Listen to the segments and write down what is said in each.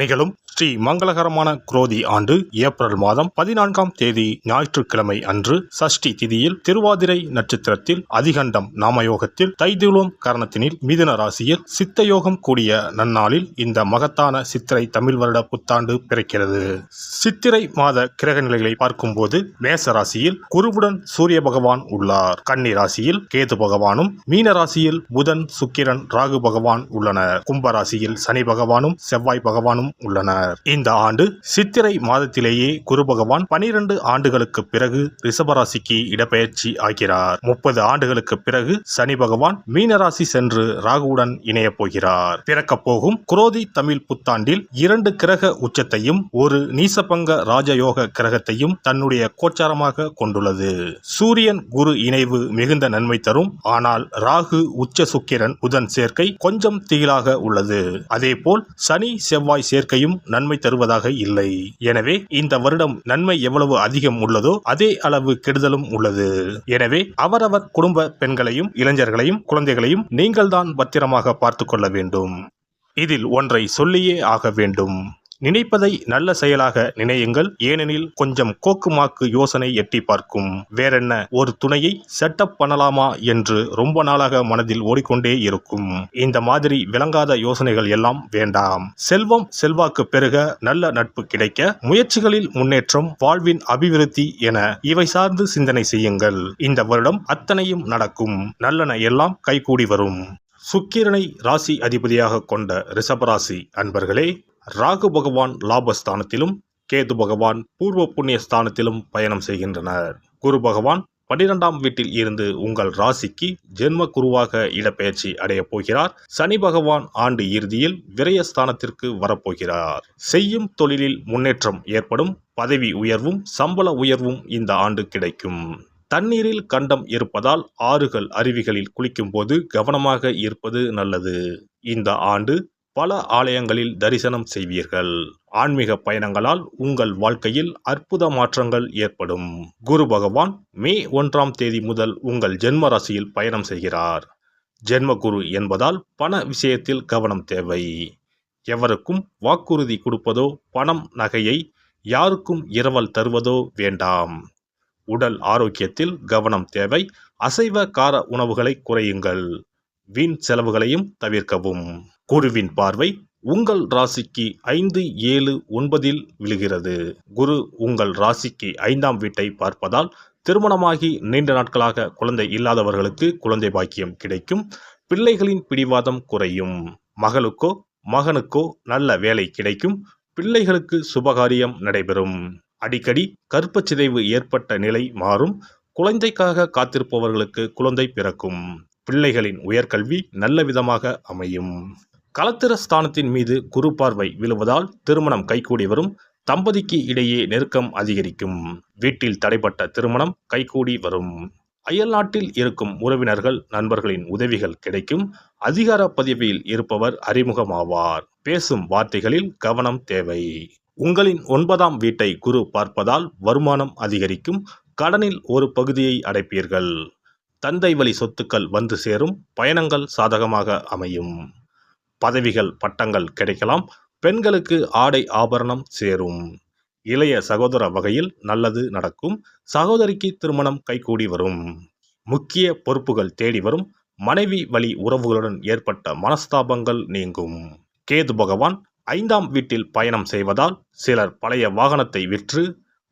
நிகழும் ஸ்ரீ மங்களகரமான குரோதி ஆண்டு ஏப்ரல் மாதம் 14ஆம் தேதி ஞாயிற்றுக்கிழமை அன்று சஷ்டி திதியில் திருவாதிரை நட்சத்திரத்தில் அதிகண்டம் நாமயோகத்தில் தைதுளோம் கரணத்தினில் மிதுன ராசியில் சித்தயோகம் கூடிய நன்னாளில் இந்த மகத்தான சித்திரை தமிழ் வருட புத்தாண்டு பிறக்கிறது. சித்திரை மாத கிரக நிலைகளை பார்க்கும்போது மேச ராசியில் குருவுடன் சூரிய பகவான் உள்ளார். கன்னி ராசியில் கேது பகவானும், மீன ராசியில் புதன், சுக்கிரன், ராகு பகவான் உள்ளனர். கும்ப ராசியில் சனி பகவானும் செவ்வாய் பகவானும் உள்ளனர். இந்த ஆண்டு சித்திரை மாதத்திலேயே குரு பகவான் 12 ஆண்டுகளுக்கு பிறகு ரிஷபராசிக்கு இடப்பெயர்ச்சி ஆகிறார். 30 ஆண்டுகளுக்கு பிறகு சனி பகவான் மீனராசி சென்று ராகுவுடன் இணைய போகிறார். பிறக்க போகும் குரோதி தமிழ் புத்தாண்டில் 2 கிரக உச்சத்தையும் ஒரு நீசபங்க ராஜயோக கிரகத்தையும் தன்னுடைய கோச்சாரமாக கொண்டுள்ளது. சூரியன் குரு இணைவு மிகுந்த நன்மை தரும். ஆனால் ராகு, உச்ச சுக்கிரன், புதன் சேர்க்கை கொஞ்சம் திகிலாக உள்ளது. அதேபோல் சனி செவ்வாய் சேர்க்கையும் நன்மை தருவதாக இல்லை. எனவே இந்த வருடம் நன்மை எவ்வளவு அதிகம் உள்ளதோ அதே அளவு கெடுதலும் உள்ளது. எனவே அவரவர் குடும்ப பெண்களையும், இளைஞர்களையும், குழந்தைகளையும் நீங்கள்தான் பத்திரமாக பார்த்து கொள்ள வேண்டும். இதில் ஒன்றை சொல்லியே ஆக வேண்டும். நினைப்பதை நல்ல செயலாக நினையுங்கள். ஏனெனில் கொஞ்சம் கோக்குமாக்கு யோசனை எட்டி பார்க்கும். வேறென்ன, ஒரு துணையை செட்டப் பண்ணலாமா என்று ரொம்ப நாளாக மனதில் ஓடிக்கொண்டே இருக்கும். இந்த மாதிரி விளங்காத யோசனைகள் எல்லாம் வேண்டாம். செல்வம் செல்வாக்கு பெருக, நல்ல நட்பு கிடைக்க, முயற்சிகளில் முன்னேற்றம், வாழ்வின் அபிவிருத்தி என இவை சார்ந்து சிந்தனை செய்யுங்கள். இந்த வருடம் அத்தனையும் நடக்கும். நல்லன எல்லாம் கைகூடி வரும். சுக்கிரனை ராசி அதிபதியாக கொண்ட ரிஷபராசி அன்பர்களே, ராகு பகவான் லாபஸ்தானத்திலும், கேது பகவான் பூர்வ புண்ணிய ஸ்தானத்திலும் பயணம் செய்கின்றனர். குரு பகவான் 12ஆம் வீட்டில் இருந்து உங்கள் ராசிக்கு ஜென்ம குருவாக இடப்பெயர்ச்சி அடைய போகிறார். சனி பகவான் ஆண்டு இறுதியில் விரயஸ்தானத்திற்கு வரப்போகிறார். செய்யும் தொழிலில் முன்னேற்றம் ஏற்படும். பதவி உயர்வும் சம்பள உயர்வும் இந்த ஆண்டு கிடைக்கும். தண்ணீரில் கண்டம் இருப்பதால் ஆறுகள், அருவிகளில் குளிக்கும் போது கவனமாக இருப்பது நல்லது. இந்த ஆண்டு பல ஆலயங்களில் தரிசனம் செய்வீர்கள். ஆன்மீக பயணங்களால் உங்கள் வாழ்க்கையில் அற்புத மாற்றங்கள் ஏற்படும். குரு பகவான் மே 1ஆம் தேதி முதல் உங்கள் ஜென்ம ராசியில் பயணம் செய்கிறார். ஜென்ம குரு என்பதால் பண விஷயத்தில் கவனம் தேவை. எவருக்கும் வாக்குறுதி கொடுப்பதோ, பணம் நகையை யாருக்கும் இரவல் தருவதோ வேண்டாம். உடல் ஆரோக்கியத்தில் கவனம் தேவை. அசைவ கார உணவுகளை குறையுங்கள். வீண் செலவுகளையும் தவிர்க்கவும். குருவின் பார்வை உங்கள் ராசிக்கு 5, 7, 9இல் விழுகிறது. குரு உங்கள் ராசிக்கு 5ஆம் வீட்டை பார்ப்பதால் திருமணமாகி நீண்ட நாட்களாக குழந்தை இல்லாதவர்களுக்கு குழந்தை பாக்கியம் கிடைக்கும். பிள்ளைகளின் பிடிவாதம் குறையும். மகளுக்கோ மகனுக்கோ நல்ல வேலை கிடைக்கும். பிள்ளைகளுக்கு சுபகாரியம் நடைபெறும். அடிக்கடி கர்ப்பச்சிதைவு ஏற்பட்ட நிலை மாறும். குழந்தைக்காக காத்திருப்பவர்களுக்கு குழந்தை பிறக்கும். பிள்ளைகளின் உயர்கல்வி நல்ல விதமாக அமையும். களத்திர ஸ்தானத்தின் மீது குரு பார்வை விழுவதால் திருமணம் கைகூடி வரும். தம்பதிக்கு இடையே நெருக்கம் அதிகரிக்கும். வீட்டில் தடைப்பட்ட திருமணம் கைகூடி வரும். அயல்நாட்டில் இருக்கும் உறவினர்கள், நண்பர்களின் உதவிகள் கிடைக்கும். அதிகார பதவியில் இருப்பவர் அறிமுகமாவார். பேசும் வார்த்தைகளில் கவனம் தேவை. உங்களின் 9ஆம் வீட்டை குரு பார்ப்பதால் வருமானம் அதிகரிக்கும். கடனில் ஒரு பகுதியை அடைப்பீர்கள். தந்தை வழி சொத்துக்கள் வந்து சேரும். பயணங்கள் சாதகமாக அமையும். பதவிகள், பட்டங்கள் கிடைக்கலாம். பெண்களுக்கு ஆடை ஆபரணம் சேரும். இளைய சகோதர வகையில் நல்லது நடக்கும். சகோதரிக்கு திருமணம் கைகூடி வரும். முக்கிய பொறுப்புகள் தேடி வரும். மனைவி வழி உறவுகளுடன் ஏற்பட்ட மனஸ்தாபங்கள் நீங்கும். கேது பகவான் 5ஆம் வீட்டில் பயணம் செய்வதால் சிலர் பழைய வாகனத்தை விற்று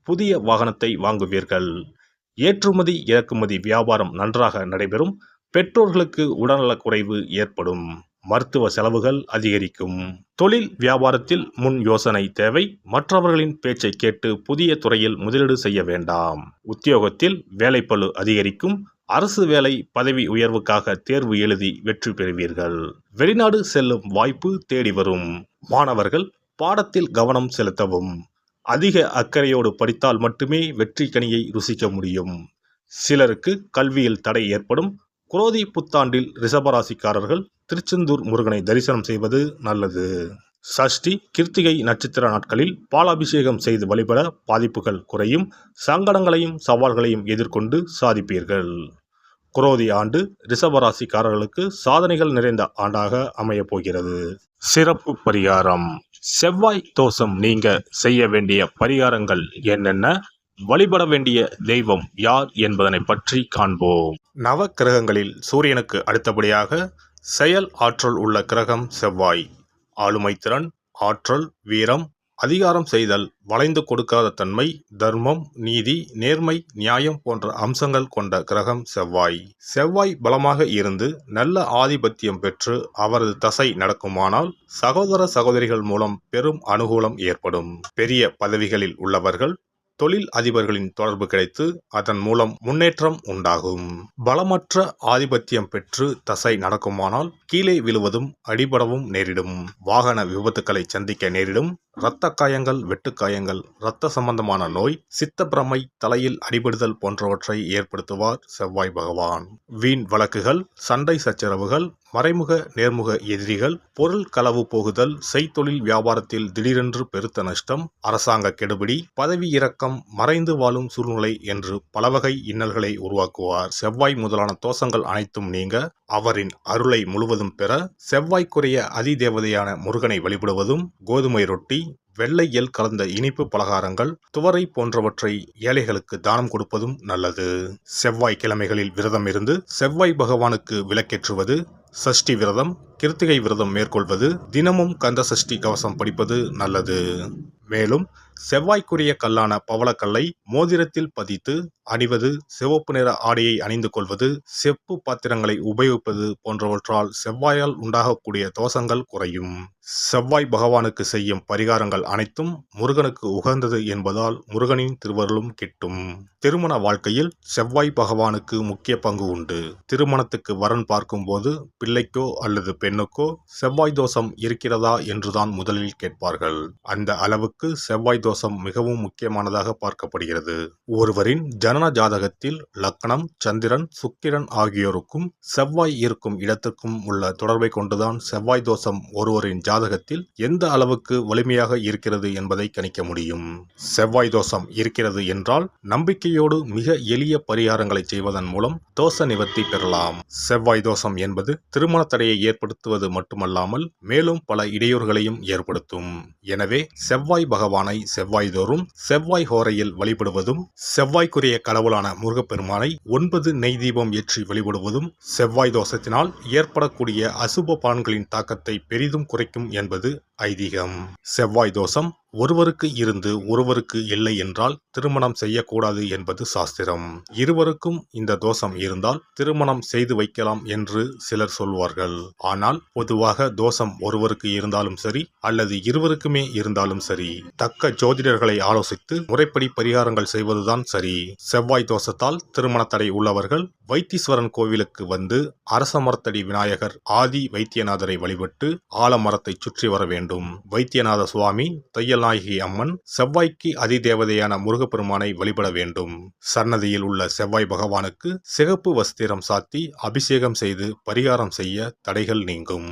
புதிய வாகனத்தை வாங்குவீர்கள். ஏற்றுமதி இறக்குமதி வியாபாரம் நன்றாக நடைபெறும். பெற்றோர்களுக்கு உடல்நலக் குறைவு ஏற்படும். மருத்துவ செலவுகள் அதிகரிக்கும். தொழில் வியாபாரத்தில் முன் யோசனை தேவை. மற்றவர்களின் பேச்சை கேட்டு புதிய துறையில் முதலீடு செய்ய வேண்டாம். உத்தியோகத்தில் வேலைப்பளு அதிகரிக்கும். அரசு வேலை, பதவி உயர்வுக்காக தேர்வு எழுதி வெற்றி பெறுவீர்கள். வெளிநாடு செல்லும் வாய்ப்பு தேடி வரும். மாணவர்கள் பாடத்தில் கவனம் செலுத்தவும். அதிக அக்கறையோடு படித்தால் மட்டுமே வெற்றி கனியை ருசிக்க முடியும். சிலருக்கு கல்வியில் தடை ஏற்படும். குரோதி புத்தாண்டில் ரிஷபராசிக்காரர்கள் திருச்செந்தூர் முருகனை தரிசனம் செய்வது நல்லது. சஷ்டி, கிருத்திகை நட்சத்திர நாட்களில் பாலாபிஷேகம் செய்து வழிபட பாதிப்புகள் குறையும். சங்கடங்களையும் சவால்களையும் எதிர்கொண்டு சாதிப்பீர்கள். குரோதி ஆண்டு ரிஷபராசிக்காரர்களுக்கு சாதனைகள் நிறைந்த ஆண்டாக அமையப் போகிறது. சிறப்பு பரிகாரம். செவ்வாய் தோஷம் நீங்க செய்ய வேண்டிய பரிகாரங்கள் என்னென்ன, வழிபட வேண்டிய தெய்வம் யார் என்பதனை பற்றி காண்போம். நவ கிரகங்களில் சூரியனுக்கு அடுத்தபடியாக செயல் ஆற்றல் உள்ள கிரகம் செவ்வாய். ஆளுமை திறன், ஆற்றல், வீரம், அதிகாரம் செய்தல், வளைந்து கொடுக்காத தன்மை, தர்மம், நீதி, நேர்மை, நியாயம் போன்ற அம்சங்கள் கொண்ட கிரகம் செவ்வாய். செவ்வாய் பலமாக இருந்து நல்ல ஆதிபத்தியம் பெற்று அவரது தசை நடக்குமானால் சகோதர சகோதரிகள் மூலம் பெரும் அனுகூலம் ஏற்படும். பெரிய பதவிகளில் உள்ளவர்கள், தொழில் அதிபர்களின் தொடர்பு கிடைத்து அதன் மூலம் முன்னேற்றம் உண்டாகும். பலமற்ற ஆதிபத்தியம் பெற்று தசை நடக்குமானால் கீழே விழுவதும் அடிபடவும் நேரிடும். வாகன விபத்துக்களை சந்திக்க நேரிடும். இரத்த காயங்கள், வெட்டுக்காயங்கள், இரத்த சம்பந்தமான நோய், சித்தப்பிரமை, தலையில் அடிபடுதல் போன்றவற்றை ஏற்படுத்துவார் செவ்வாய் பகவான். வீண் வழக்குகள், சண்டை சச்சரவுகள், மறைமுக நேர்முக எதிரிகள், பொருள் களவு போகுதல், செய்தொழில் வியாபாரத்தில் திடீரென்று பெருத்த நஷ்டம், அரசாங்க கெடுபிடி, பதவி இறக்கம், மறைந்து வாழும் சூழ்நிலை என்று பலவகை இன்னல்களை உருவாக்குவார். செவ்வாய் முதலான தோஷங்கள் அனைத்தும் நீங்க அவரின் அருளை முழுவதும் பெற செவ்வாய்க்குரிய அதிதேவதையான முருகனை வழிபடுவதும், கோதுமை ரொட்டி, வெள்ளை எள் கலந்த இனிப்பு பலகாரங்கள், துவரை போன்றவற்றை ஏழைகளுக்கு தானம் கொடுப்பதும் நல்லது. செவ்வாய் கிழமைகளில் விரதம் இருந்து செவ்வாய் பகவானுக்கு விளக்கேற்றுவது, சஷ்டி விரதம், கிருத்திகை விரதம் மேற்கொள்வது, தினமும் கந்த சஷ்டி கவசம் படிப்பது நல்லது. மேலும் செவ்வாய்க்குரிய கல்லான பவளக்கல்லை மோதிரத்தில் பதித்து அணிவது, சிவப்பு நிற ஆடையை அணிந்து கொள்வது, செப்பு பாத்திரங்களை உபயோகிப்பது போன்றவற்றால் செவ்வாயால் உண்டாகக்கூடிய தோஷங்கள் குறையும். செவ்வாய் பகவானுக்கு செய்யும் பரிகாரங்கள் அனைத்தும் முருகனுக்கு உகந்தது என்பதால் முருகனின் திருவருளும் கிட்டும். திருமண வாழ்க்கையில் செவ்வாய் பகவானுக்கு முக்கிய பங்கு உண்டு. திருமணத்துக்கு வரன் பார்க்கும்போது பிள்ளைக்கோ அல்லது பெண்ணுக்கோ செவ்வாய் தோஷம் இருக்கிறதா என்றுதான் முதலில் கேட்பார்கள். அந்த அளவுக்கு செவ்வாய் தோஷம் மிகவும் முக்கியமானதாக பார்க்கப்படுகிறது. ஒருவரின் ஜனன ஜாதகத்தில் லக்னம், சந்திரன், சுக்கிரன் ஆகியோருக்கும் செவ்வாய் இருக்கும் இடத்துக்கும் உள்ள தொடர்பை கொண்டுதான் செவ்வாய் தோஷம் ஒருவரின் ஜாதகத்தில் எந்த அளவுக்கு வலிமையாக இருக்கிறது என்பதை கணிக்க முடியும். செவ்வாய் தோஷம் இருக்கிறது என்றால் நம்பிக்கையோடு மிக எளிய பரிகாரங்களை செய்வதன் மூலம் தோஷ நிவர்த்தி பெறலாம். செவ்வாய் தோஷம் என்பது திருமண தடையை ஏற்படுத்துவது மட்டுமல்லாமல் மேலும் பல இடையூறுகளையும் ஏற்படுத்தும். எனவே செவ்வாய் பகவானை செவ்வாய் தோறும் செவ்வாய் ஹோரையில் வழிபடுவதும், செவ்வாய்க்குரிய கடவுளான முருகப்பெருமானை 9 நெய் தீபம் ஏற்றி வழிபடுவதும் செவ்வாய் தோஷத்தினால் ஏற்படக்கூடிய அசுப பலன்களின் தாக்கத்தை பெரிதும் குறைக்கும் என்பது ஐதீகம். செவ்வாய் தோஷம் ஒருவருக்கு இருந்து ஒருவருக்கு இல்லை என்றால் திருமணம் செய்யக்கூடாது என்பது சாஸ்திரம். இருவருக்கும் இந்த தோஷம் இருந்தால் திருமணம் செய்து வைக்கலாம் என்று சிலர் சொல்வார்கள். ஆனால் பொதுவாக தோஷம் ஒருவருக்கு இருந்தாலும் சரி அல்லது இருவருக்குமே இருந்தாலும் சரி, தக்க ஜோதிடர்களை ஆலோசித்து முறைப்படி பரிகாரங்கள் செய்வதுதான் சரி. செவ்வாய் தோஷத்தால் திருமண தடை உள்ளவர்கள் வைத்தீஸ்வரன் கோவிலுக்கு வந்து அரச மரத்தடி விநாயகர் ஆதி வைத்தியநாதரை வழிபட்டு ஆலமரத்தை சுற்றி வர வேண்டும். வைத்தியநாத சுவாமி, தையல்நாயகி அம்மன், செவ்வாய்க்கு அதிதேவதையான முருகப்பெருமானை வழிபட வேண்டும். சன்னதியில் உள்ள செவ்வாய் பகவானுக்கு சிகப்பு வஸ்திரம் சாத்தி அபிஷேகம் செய்து பரிகாரம் செய்ய தடைகள் நீங்கும்.